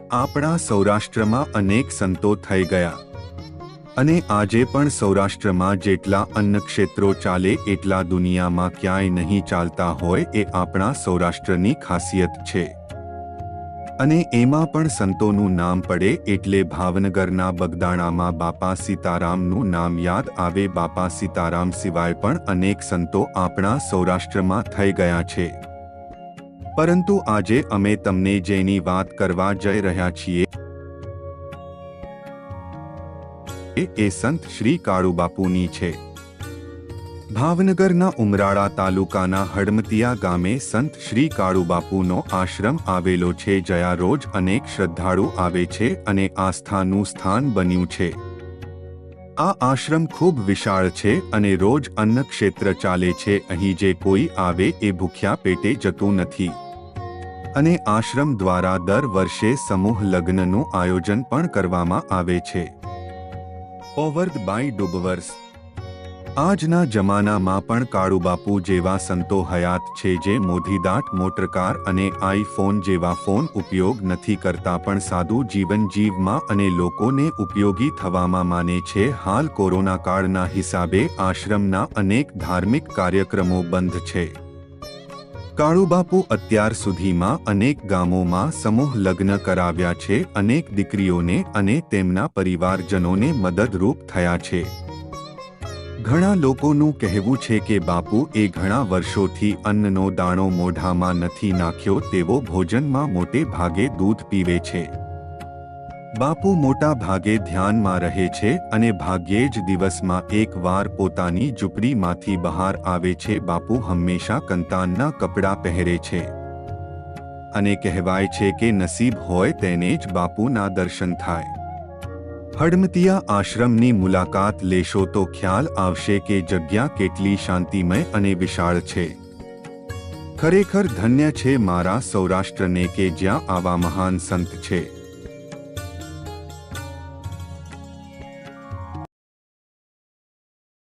આપણા સૌરાષ્ટ્રમાં અનેક સંતો થઈ ગયા અને આજે પણ સૌરાષ્ટ્રમાં જેટલા અન્ન ક્ષેત્રો ચાલે એટલા દુનિયામાં ક્યાંય નહીં ચાલતા હોય એ આપણા સૌરાષ્ટ્રની ખાસિયત છે। અને એમાં પણ સંતોનું નામ પડે એટલે ભાવનગરના બગદાણામાં બાપા સીતારામનું નામ યાદ આવે। બાપા સીતારામ સિવાય પણ અનેક સંતો આપણા સૌરાષ્ટ્રમાં થઈ ગયા છે, પરંતુ આજે અમે તમને જેની વાત કરવા જઈ રહ્યા છીએ એ સંત શ્રી કાળુબાપુની છે। ભાવનગરના ઉમરાળા તાલુકાના હડમતિયા ગામે સંત શ્રી કાળુબાપુનો આશ્રમ આવેલો છે, જ્યાં રોજ અનેક શ્રદ્ધાળુ આવે છે અને આસ્થાનું સ્થાન બન્યું છે। આ આશ્રમ ખૂબ વિશાળ છે અને રોજ અન્ન ક્ષેત્ર ચાલે છે। અહીં જે કોઈ આવે એ ભૂખ્યા પેટે જતું નથી અને આશ્રમ દ્વારા દર વર્ષે સમૂહ લગ્નનું આયોજન પણ કરવામાં આવે છે। પોવર્ડ બાય ડુબવર્સ। આજના જમાનામાં પણ કાળુબાપુ જેવા સંતો હયાત છે જે મોધીદાટ મોટરકાર અને આઈફોન જેવા ફોન ઉપયોગ નથી કરતા, પણ સાદું જીવન જીવમાં અને લોકોને ઉપયોગી થવામાં માને છે। હાલ કોરોના કાળના હિસાબે આશ્રમના અનેક ધાર્મિક કાર્યક્રમો બંધ છે। કાળુબાપુ અત્યાર સુધીમાં અનેક ગામોમાં સમૂહ લગ્ન કરાવ્યા છે, અનેક દીકરીઓને અને તેમના પરિવારજનોને મદદરૂપ થયા છે। ઘણા લોકોનું કહેવું છે કે બાપુ એ ઘણા વર્ષોથી અન્નનો દાણો મોઢામાં નથી નાખ્યો તેવો ભોજનમાં મોટે ભાગે દૂધ પીવે છે। બાપુ મોટા ભાગે ધ્યાનમાં રહે છે અને ભાગ્યે જ દિવસમાં એક વાર પોતાની ઝૂંપડીમાંથી બહાર આવે છે। બાપુ હંમેશા કંતાનના કપડાં પહેરે છે અને કહેવાય છે કે નસીબ હોય તેને જ બાપુના દર્શન થાય। હડમતિયા આશ્રમની મુલાકાત લેશો તો ખ્યાલ આવશે કે જગ્યા કેટલી શાંતિમય અને વિશાળ છે। ખરેખર ધન્ય છે મારા સૌરાષ્ટ્રને કે જ્યાં આવા મહાન સંત છે।